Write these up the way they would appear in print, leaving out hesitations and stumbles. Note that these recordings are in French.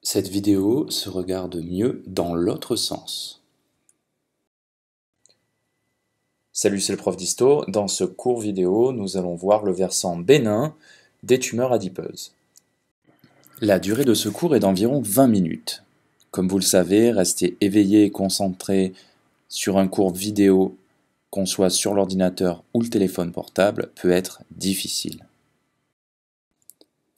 Cette vidéo se regarde mieux dans l'autre sens. Salut, c'est le prof d'histo. Dans ce court vidéo, nous allons voir le versant bénin des tumeurs adipeuses. La durée de ce cours est d'environ 20 minutes. Comme vous le savez, rester éveillé et concentré sur un cours vidéo, qu'on soit sur l'ordinateur ou le téléphone portable, peut être difficile.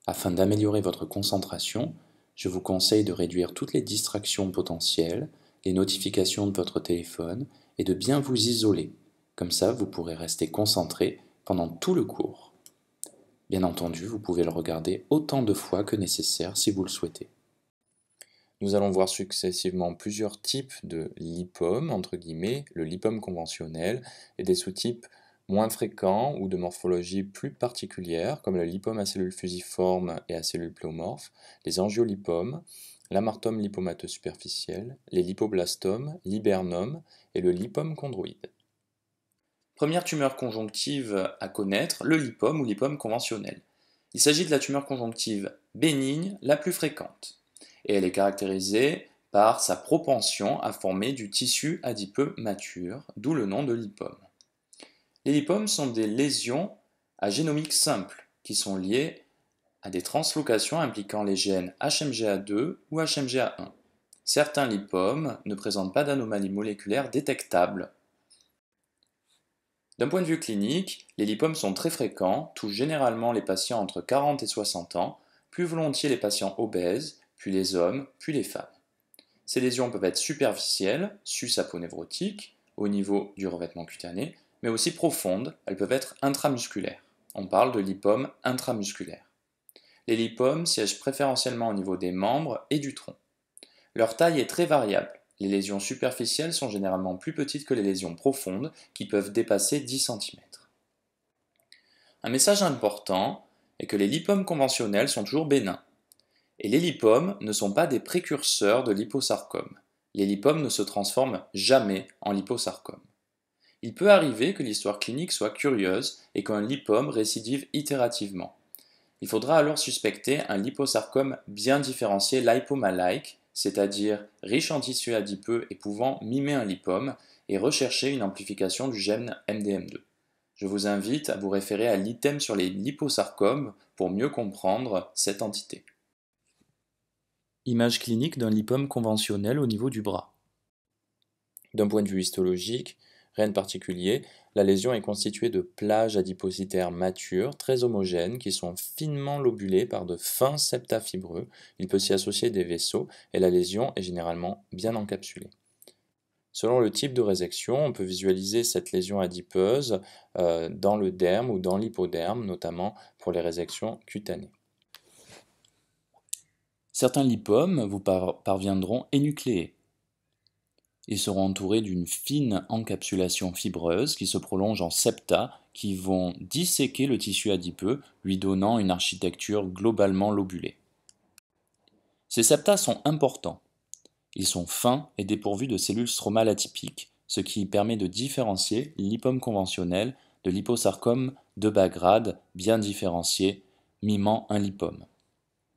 Afin d'améliorer votre concentration, je vous conseille de réduire toutes les distractions potentielles, les notifications de votre téléphone et de bien vous isoler. Comme ça, vous pourrez rester concentré pendant tout le cours. Bien entendu, vous pouvez le regarder autant de fois que nécessaire si vous le souhaitez. Nous allons voir successivement plusieurs types de lipomes, entre guillemets, le lipome conventionnel et des sous-types moins fréquents ou de morphologie plus particulière, comme le lipome à cellules fusiformes et à cellules pléomorphes, les angiolipomes, l'amartome lipomateux superficiel, les lipoblastomes, l'hibernome et le lipome chondroïde. Première tumeur conjonctive à connaître, le lipome ou lipome conventionnel. Il s'agit de la tumeur conjonctive bénigne la plus fréquente, et elle est caractérisée par sa propension à former du tissu adipeux mature, d'où le nom de lipome. Les lipomes sont des lésions à génomique simple, qui sont liées à des translocations impliquant les gènes HMGA2 ou HMGA1. Certains lipomes ne présentent pas d'anomalies moléculaires détectables. D'un point de vue clinique, les lipomes sont très fréquents, touchent généralement les patients entre 40 et 60 ans, plus volontiers les patients obèses, puis les hommes, puis les femmes. Ces lésions peuvent être superficielles, sus-aponévrotiques, au niveau du revêtement cutané, mais aussi profondes, elles peuvent être intramusculaires. On parle de lipomes intramusculaires. Les lipomes siègent préférentiellement au niveau des membres et du tronc. Leur taille est très variable. Les lésions superficielles sont généralement plus petites que les lésions profondes, qui peuvent dépasser 10 cm. Un message important est que les lipomes conventionnels sont toujours bénins. Et les lipomes ne sont pas des précurseurs de liposarcome. Les lipomes ne se transforment jamais en liposarcome. Il peut arriver que l'histoire clinique soit curieuse et qu'un lipome récidive itérativement. Il faudra alors suspecter un liposarcome bien différencié lipoma-like, c'est-à-dire riche en tissu adipeux et pouvant mimer un lipome, et rechercher une amplification du gène MDM2. Je vous invite à vous référer à l'item sur les liposarcomes pour mieux comprendre cette entité. Image clinique d'un lipome conventionnel au niveau du bras. D'un point de vue histologique, rien de particulier, la lésion est constituée de plages adipocytaires matures, très homogènes, qui sont finement lobulées par de fins septa fibreux. Il peut s'y associer des vaisseaux et la lésion est généralement bien encapsulée. Selon le type de résection, on peut visualiser cette lésion adipeuse dans le derme ou dans l'hypoderme, notamment pour les résections cutanées. Certains lipomes vous parviendront énucléés. Ils seront entourés d'une fine encapsulation fibreuse qui se prolonge en septa qui vont disséquer le tissu adipeux, lui donnant une architecture globalement lobulée. Ces septa sont importants. Ils sont fins et dépourvus de cellules stromales atypiques, ce qui permet de différencier lipome conventionnel de liposarcome de bas grade bien différencié, mimant un lipome.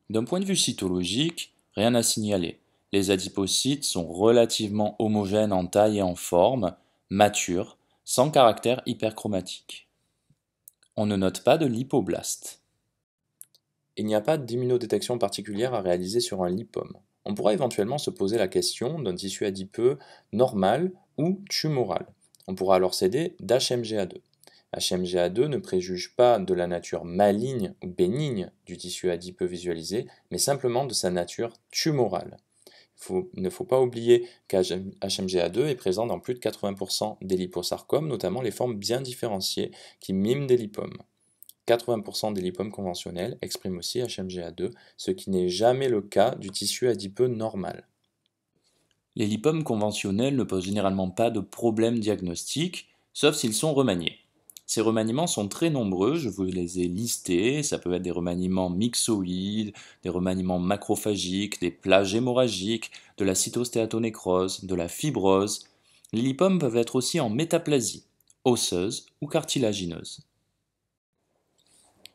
D'un point de vue cytologique, rien à signaler. Les adipocytes sont relativement homogènes en taille et en forme, matures, sans caractère hyperchromatique. On ne note pas de lipoblastes. Il n'y a pas d'immunodétection particulière à réaliser sur un lipome. On pourra éventuellement se poser la question d'un tissu adipeux normal ou tumoral. On pourra alors s'aider d'HMGA2. HMGA2 ne préjuge pas de la nature maligne ou bénigne du tissu adipeux visualisé, mais simplement de sa nature tumorale. Il ne faut pas oublier qu'HMGA2 est présent dans plus de 80% des liposarcomes, notamment les formes bien différenciées qui miment des lipomes. 80% des lipomes conventionnels expriment aussi HMGA2, ce qui n'est jamais le cas du tissu adipeux normal. Les lipomes conventionnels ne posent généralement pas de problème diagnostique, sauf s'ils sont remaniés. Ces remaniements sont très nombreux, je vous les ai listés, ça peut être des remaniements myxoïdes, des remaniements macrophagiques, des plages hémorragiques, de la cytostéatonécrose, de la fibrose. Les lipomes peuvent être aussi en métaplasie, osseuse ou cartilagineuse.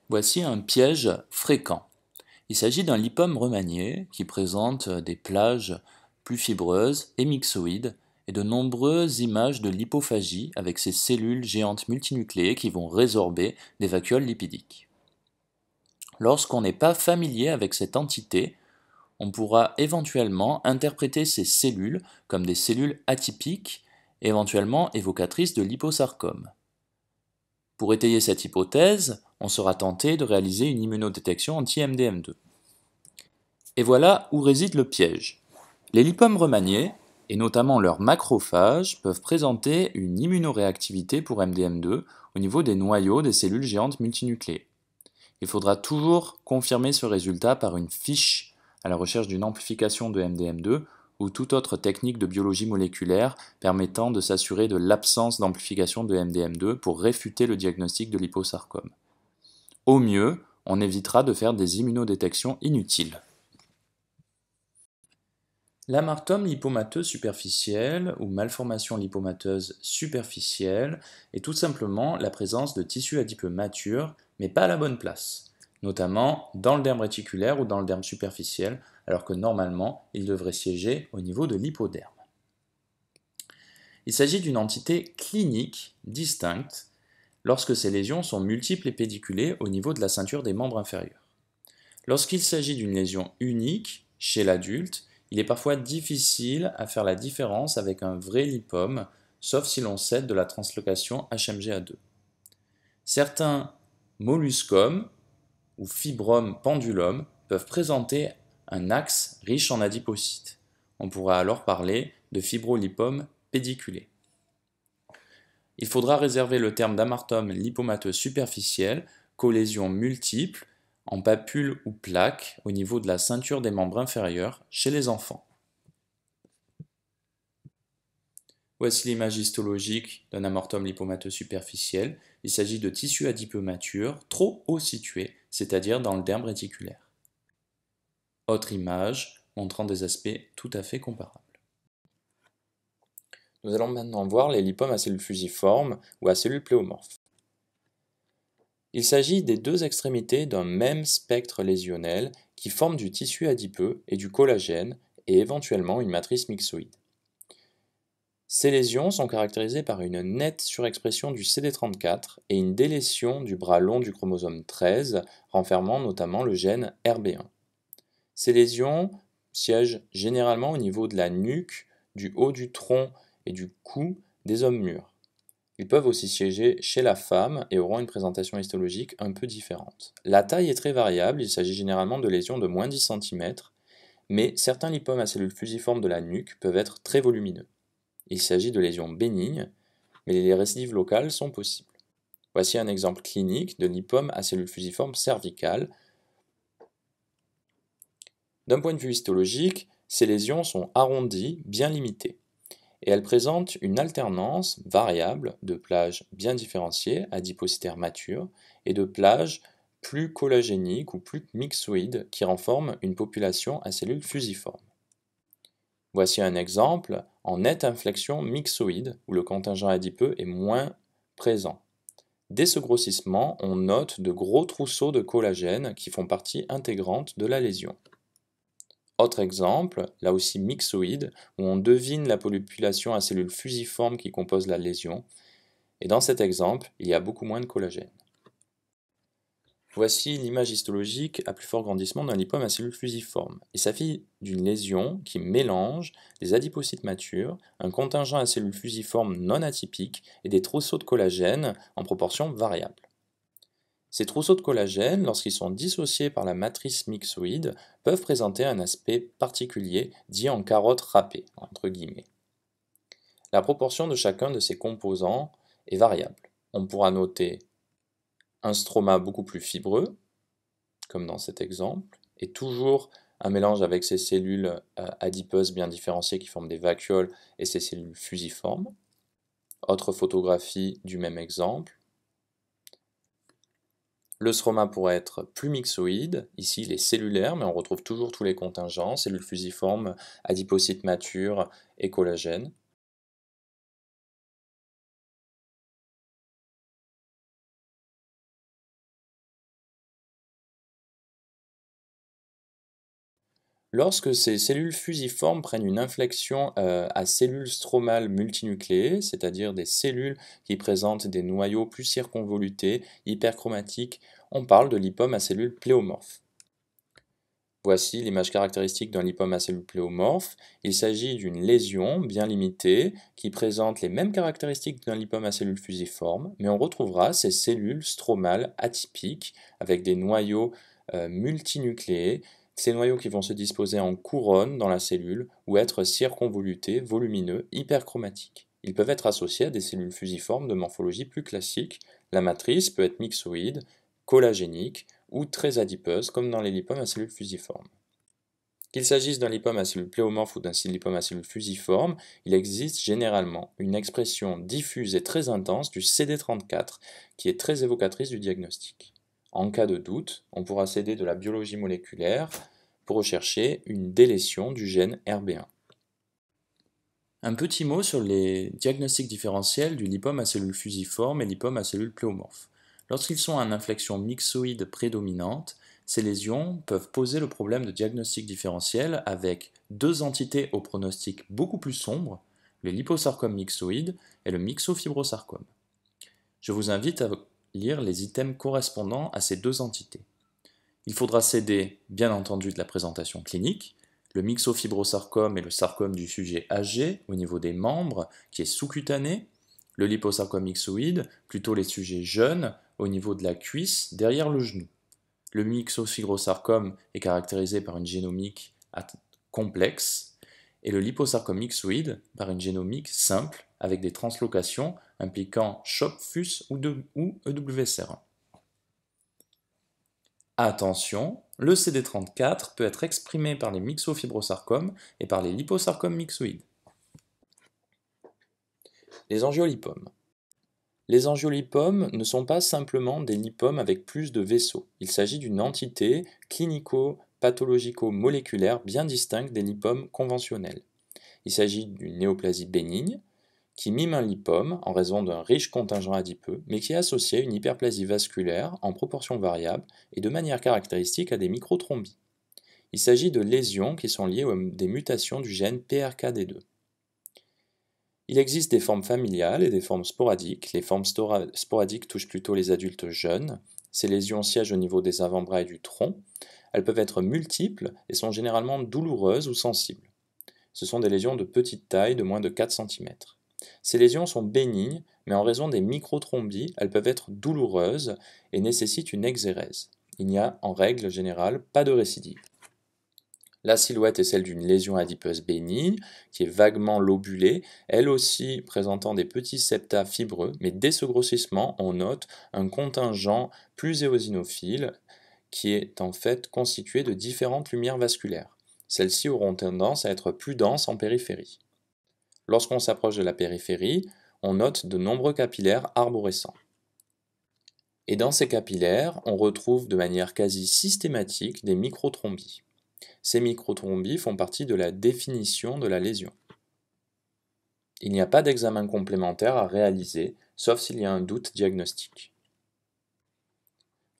Voici un piège fréquent. Il s'agit d'un lipome remanié qui présente des plages plus fibreuses et myxoïdes et de nombreuses images de lipophagie avec ces cellules géantes multinucléées qui vont résorber des vacuoles lipidiques. Lorsqu'on n'est pas familier avec cette entité, on pourra éventuellement interpréter ces cellules comme des cellules atypiques, éventuellement évocatrices de liposarcome. Pour étayer cette hypothèse, on sera tenté de réaliser une immunodétection anti-MDM2. Et voilà où réside le piège. Les lipomes remaniés, et notamment leurs macrophages, peuvent présenter une immunoréactivité pour MDM2 au niveau des noyaux des cellules géantes multinucléées. Il faudra toujours confirmer ce résultat par une fiche à la recherche d'une amplification de MDM2 ou toute autre technique de biologie moléculaire permettant de s'assurer de l'absence d'amplification de MDM2 pour réfuter le diagnostic de liposarcome. Au mieux, on évitera de faire des immunodétections inutiles. L'amartome lipomateux superficiel ou malformation lipomateuse superficielle est tout simplement la présence de tissus adipeux matures, mais pas à la bonne place, notamment dans le derme réticulaire ou dans le derme superficiel, alors que normalement il devrait siéger au niveau de l'hypoderme. Il s'agit d'une entité clinique distincte lorsque ces lésions sont multiples et pédiculées au niveau de la ceinture des membres inférieurs. Lorsqu'il s'agit d'une lésion unique chez l'adulte, il est parfois difficile à faire la différence avec un vrai lipome, sauf si l'on cède de la translocation HMGA2. Certains molluscomes ou fibromes pendulum peuvent présenter un axe riche en adipocytes. On pourra alors parler de fibrolipome pédiculé. Il faudra réserver le terme d'amartome lipomateux superficiel qu'aux lésions multiples en papules ou plaques au niveau de la ceinture des membres inférieurs chez les enfants. Voici l'image histologique d'un amartome lipomateux superficiel. Il s'agit de tissus adipeux matures, trop haut situés, c'est-à-dire dans le derme réticulaire. Autre image montrant des aspects tout à fait comparables. Nous allons maintenant voir les lipomes à cellules fusiformes ou à cellules pléomorphes. Il s'agit des deux extrémités d'un même spectre lésionnel qui forment du tissu adipeux et du collagène et éventuellement une matrice myxoïde. Ces lésions sont caractérisées par une nette surexpression du CD34 et une délétion du bras long du chromosome 13, renfermant notamment le gène RB1. Ces lésions siègent généralement au niveau de la nuque, du haut du tronc et du cou des hommes mûrs. Ils peuvent aussi siéger chez la femme et auront une présentation histologique un peu différente. La taille est très variable, il s'agit généralement de lésions de moins 10 cm, mais certains lipomes à cellules fusiformes de la nuque peuvent être très volumineux. Il s'agit de lésions bénignes, mais les récidives locales sont possibles. Voici un exemple clinique de lipome à cellules fusiformes cervicales. D'un point de vue histologique, ces lésions sont arrondies, bien limitées, et elles présentent une alternance variable de plages bien différenciées, adipocytaires matures, et de plages plus collagéniques ou plus myxoïdes qui renforment une population à cellules fusiformes. Voici un exemple en nette inflexion myxoïde où le contingent adipeux est moins présent. Dès ce grossissement, on note de gros trousseaux de collagène qui font partie intégrante de la lésion. Autre exemple, là aussi myxoïde, où on devine la population à cellules fusiformes qui composent la lésion, et dans cet exemple, il y a beaucoup moins de collagène. Voici l'image histologique à plus fort grandissement d'un lipome à cellules fusiformes. Il s'agit d'une lésion qui mélange des adipocytes matures, un contingent à cellules fusiformes non atypiques et des trousseaux de collagène en proportion variable. Ces trousseaux de collagène, lorsqu'ils sont dissociés par la matrice myxoïde, peuvent présenter un aspect particulier dit en carotte râpée, entre guillemets. La proportion de chacun de ces composants est variable. On pourra noter un stroma beaucoup plus fibreux, comme dans cet exemple, et toujours un mélange avec ces cellules adipeuses bien différenciées qui forment des vacuoles et ces cellules fusiformes. Autre photographie du même exemple. Le stroma pourrait être plus myxoïde, ici il est cellulaire, mais on retrouve toujours tous les contingents, cellules fusiformes, adipocytes matures et collagène. Lorsque ces cellules fusiformes prennent une inflexion à cellules stromales multinucléées, c'est-à-dire des cellules qui présentent des noyaux plus circonvolutés, hyperchromatiques, on parle de lipome à cellules pléomorphes. Voici l'image caractéristique d'un lipome à cellules pléomorphes. Il s'agit d'une lésion bien limitée qui présente les mêmes caractéristiques d'un lipome à cellules fusiformes, mais on retrouvera ces cellules stromales atypiques avec des noyaux multinucléés, ces noyaux qui vont se disposer en couronne dans la cellule ou être circonvolutés, volumineux, hyperchromatiques. Ils peuvent être associés à des cellules fusiformes de morphologie plus classique. La matrice peut être myxoïde, collagénique, ou très adipeuse, comme dans les lipomes à cellules fusiformes. Qu'il s'agisse d'un lipome à cellules pléomorphes ou d'un lipome à cellules fusiformes, il existe généralement une expression diffuse et très intense du CD34, qui est très évocatrice du diagnostic. En cas de doute, on pourra s'aider de la biologie moléculaire pour rechercher une délétion du gène RB1. Un petit mot sur les diagnostics différentiels du lipome à cellules fusiformes et lipome à cellules pléomorphes. Lorsqu'ils sont en inflexion myxoïde prédominante, ces lésions peuvent poser le problème de diagnostic différentiel avec deux entités au pronostic beaucoup plus sombre, le liposarcome myxoïde et le myxofibrosarcome. Je vous invite à lire les items correspondant à ces deux entités. Il faudra s'aider, bien entendu, de la présentation clinique. Le myxofibrosarcome est le sarcome du sujet âgé au niveau des membres, qui est sous-cutané. Le liposarcome myxoïde, plutôt les sujets jeunes, au niveau de la cuisse, derrière le genou. Le myxofibrosarcome est caractérisé par une génomique complexe, et le liposarcome myxoïde par une génomique simple, avec des translocations impliquant CHOP, FUS ou EWSR1. Attention, le CD34 peut être exprimé par les myxofibrosarcomes et par les liposarcomes myxoïdes. Les angiolipomes. Les angiolipomes ne sont pas simplement des lipomes avec plus de vaisseaux. Il s'agit d'une entité clinico-pathologico-moléculaire bien distincte des lipomes conventionnels. Il s'agit d'une néoplasie bénigne qui mime un lipome en raison d'un riche contingent adipeux, mais qui est associé à une hyperplasie vasculaire en proportion variable et de manière caractéristique à des microtrombies. Il s'agit de lésions qui sont liées à des mutations du gène PRKD2. Il existe des formes familiales et des formes sporadiques. Les formes sporadiques touchent plutôt les adultes jeunes. Ces lésions siègent au niveau des avant-bras et du tronc. Elles peuvent être multiples et sont généralement douloureuses ou sensibles. Ce sont des lésions de petite taille, de moins de 4 cm. Ces lésions sont bénignes, mais en raison des microtrombies, elles peuvent être douloureuses et nécessitent une exérèse. Il n'y a, en règle générale, pas de récidive. La silhouette est celle d'une lésion adipeuse bénigne, qui est vaguement lobulée, elle aussi présentant des petits septa fibreux, mais dès ce grossissement, on note un contingent plus éosinophile, qui est en fait constitué de différentes lumières vasculaires. Celles-ci auront tendance à être plus denses en périphérie. Lorsqu'on s'approche de la périphérie, on note de nombreux capillaires arborescents. Et dans ces capillaires, on retrouve de manière quasi systématique des microtrombies. Ces microtrombies font partie de la définition de la lésion. Il n'y a pas d'examen complémentaire à réaliser, sauf s'il y a un doute diagnostique.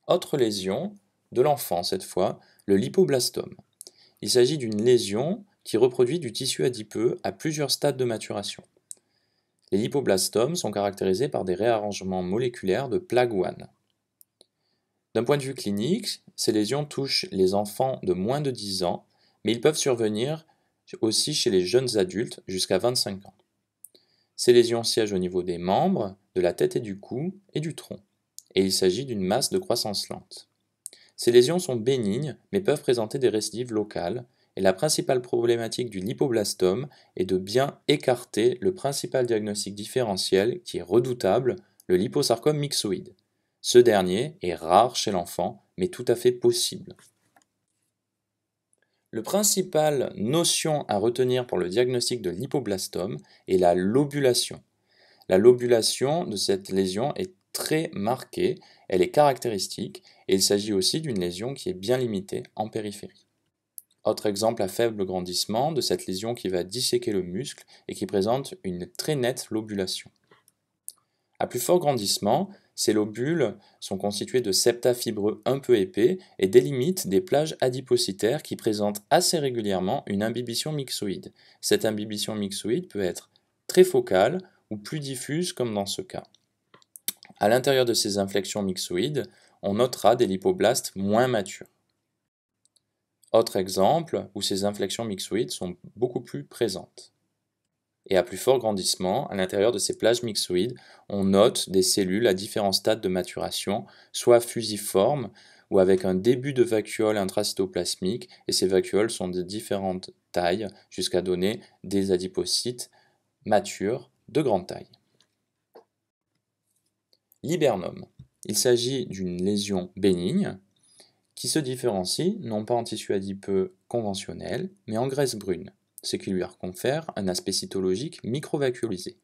Autre lésion, de l'enfant cette fois, le lipoblastome. Il s'agit d'une lésion qui reproduit du tissu adipeux à plusieurs stades de maturation. Les lipoblastomes sont caractérisés par des réarrangements moléculaires de PLAG1. D'un point de vue clinique, ces lésions touchent les enfants de moins de 10 ans, mais ils peuvent survenir aussi chez les jeunes adultes jusqu'à 25 ans. Ces lésions siègent au niveau des membres, de la tête et du cou et du tronc, et il s'agit d'une masse de croissance lente. Ces lésions sont bénignes, mais peuvent présenter des récidives locales, et la principale problématique du lipoblastome est de bien écarter le principal diagnostic différentiel qui est redoutable, le liposarcome myxoïde. Ce dernier est rare chez l'enfant, mais tout à fait possible. Le principal notion à retenir pour le diagnostic de lipoblastome est la lobulation. La lobulation de cette lésion est très marquée, elle est caractéristique, et il s'agit aussi d'une lésion qui est bien limitée en périphérie. Autre exemple à faible grandissement de cette lésion qui va disséquer le muscle et qui présente une très nette lobulation. À plus fort grandissement, Ces lobules sont constitués de septa fibreux un peu épais et délimitent des plages adipocytaires qui présentent assez régulièrement une imbibition myxoïde. Cette imbibition myxoïde peut être très focale ou plus diffuse comme dans ce cas. À l'intérieur de ces inflexions myxoïdes, on notera des lipoblastes moins matures. Autre exemple où ces inflexions myxoïdes sont beaucoup plus présentes. Et à plus fort grandissement, à l'intérieur de ces plages myxoïdes, on note des cellules à différents stades de maturation, soit fusiformes ou avec un début de vacuole intracytoplasmique, et ces vacuoles sont de différentes tailles jusqu'à donner des adipocytes matures de grande taille. L'hibernome. Il s'agit d'une lésion bénigne qui se différencie non pas en tissu adipeux conventionnel, mais en graisse brune, ce qui lui confère un aspect cytologique microvacuolisé.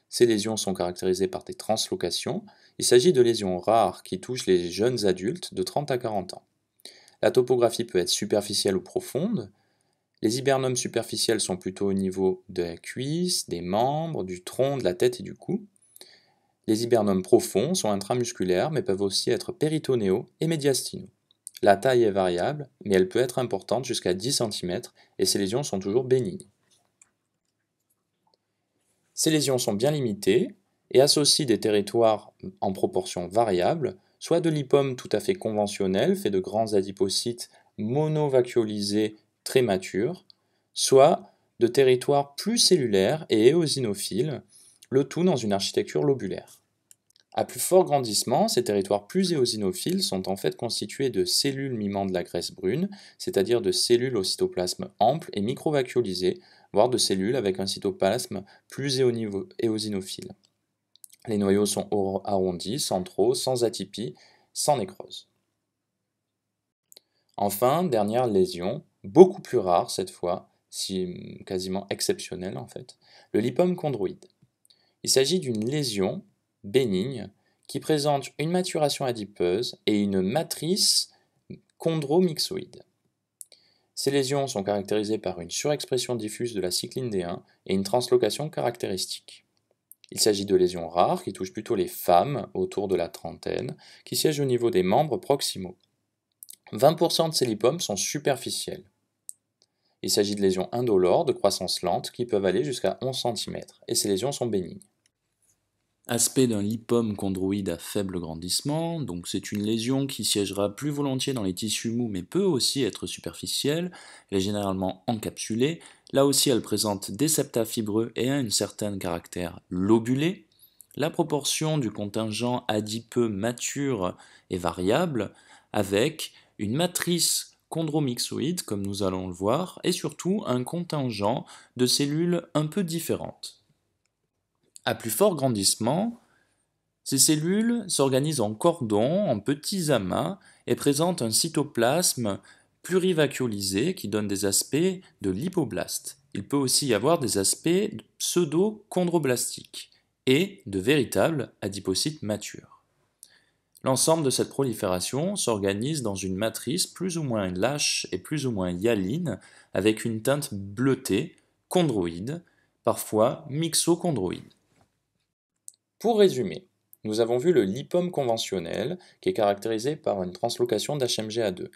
Ces lésions sont caractérisées par des translocations. Il s'agit de lésions rares qui touchent les jeunes adultes de 30 à 40 ans. La topographie peut être superficielle ou profonde. Les hibernomes superficiels sont plutôt au niveau de la cuisse, des membres, du tronc, de la tête et du cou. Les hibernomes profonds sont intramusculaires mais peuvent aussi être péritonéaux et médiastinaux. La taille est variable, mais elle peut être importante jusqu'à 10 cm et ces lésions sont toujours bénignes. Ces lésions sont bien limitées et associent des territoires en proportion variable, soit de lipomes tout à fait conventionnels, faits de grands adipocytes monovacuolisés très matures, soit de territoires plus cellulaires et éosinophiles, le tout dans une architecture lobulaire. À plus fort grandissement, ces territoires plus éosinophiles sont en fait constitués de cellules mimant de la graisse brune, c'est-à-dire de cellules au cytoplasme ample et microvacuolisé, voire de cellules avec un cytoplasme plus éosinophile. Les noyaux sont arrondis, centraux, sans atypie, sans nécrose. Enfin, dernière lésion, beaucoup plus rare cette fois, si quasiment exceptionnelle en fait, le lipome chondroïde. Il s'agit d'une lésion bénigne qui présente une maturation adipeuse et une matrice chondromyxoïde. Ces lésions sont caractérisées par une surexpression diffuse de la cycline D1 et une translocation caractéristique. Il s'agit de lésions rares qui touchent plutôt les femmes autour de la trentaine, qui siègent au niveau des membres proximaux. 20% de ces lipomes sont superficiels. Il s'agit de lésions indolores de croissance lente qui peuvent aller jusqu'à 11 cm, et ces lésions sont bénignes. Aspect d'un lipome chondroïde à faible grandissement, donc c'est une lésion qui siégera plus volontiers dans les tissus mous mais peut aussi être superficielle, elle est généralement encapsulée, là aussi elle présente des septa fibreux et a un certain caractère lobulé. La proportion du contingent adipeux mature est variable avec une matrice chondromyxoïde comme nous allons le voir et surtout un contingent de cellules un peu différentes. À plus fort grandissement, ces cellules s'organisent en cordons, en petits amas, et présentent un cytoplasme plurivacuolisé qui donne des aspects de lipoblastes. Il peut aussi y avoir des aspects pseudo-chondroblastiques et de véritables adipocytes matures. L'ensemble de cette prolifération s'organise dans une matrice plus ou moins lâche et plus ou moins hyaline, avec une teinte bleutée, chondroïde, parfois mixochondroïde. Pour résumer, nous avons vu le lipome conventionnel qui est caractérisé par une translocation d'HMG-A2.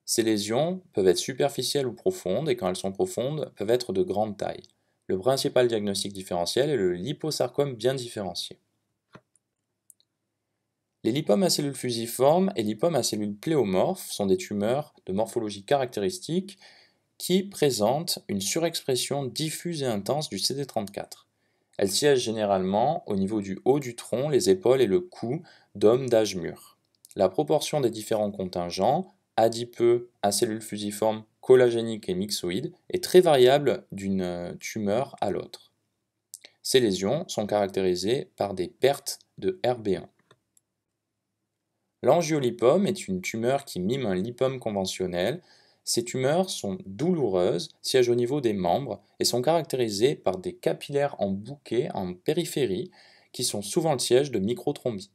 Ces lésions peuvent être superficielles ou profondes et quand elles sont profondes peuvent être de grande taille. Le principal diagnostic différentiel est le liposarcome bien différencié. Les lipomes à cellules fusiformes et lipomes à cellules pléomorphes sont des tumeurs de morphologie caractéristique qui présentent une surexpression diffuse et intense du CD34. Elles siègent généralement au niveau du haut du tronc, les épaules et le cou d'hommes d'âge mûr. La proportion des différents contingents, adipeux, à cellules fusiformes, collagéniques et myxoïdes, est très variable d'une tumeur à l'autre. Ces lésions sont caractérisées par des pertes de RB1. L'angiolipome est une tumeur qui mime un lipome conventionnel. Ces tumeurs sont douloureuses, siègent au niveau des membres et sont caractérisées par des capillaires en bouquet en périphérie qui sont souvent le siège de microthrombie.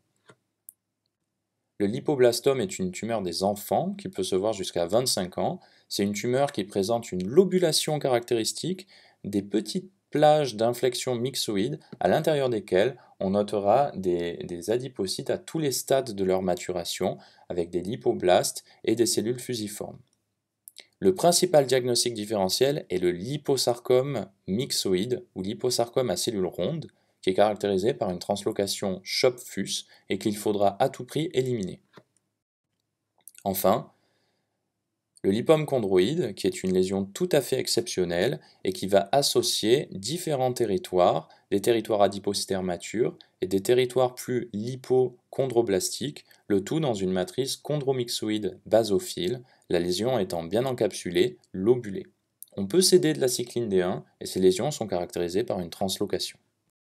Le lipoblastome est une tumeur des enfants qui peut se voir jusqu'à 25 ans. C'est une tumeur qui présente une lobulation caractéristique, des petites plages d'inflexion myxoïde à l'intérieur desquelles on notera des adipocytes à tous les stades de leur maturation, avec des lipoblastes et des cellules fusiformes. Le principal diagnostic différentiel est le liposarcome myxoïde ou liposarcome à cellules rondes, qui est caractérisé par une translocation CHOP-FUS et qu'il faudra à tout prix éliminer. Enfin, le lipome chondroïde, qui est une lésion tout à fait exceptionnelle et qui va associer différents territoires, des territoires adipocytaires matures et des territoires plus lipochondroblastiques, le tout dans une matrice chondromyxoïde basophile, la lésion étant bien encapsulée, lobulée. On peut céder de la cycline D1 et ces lésions sont caractérisées par une translocation.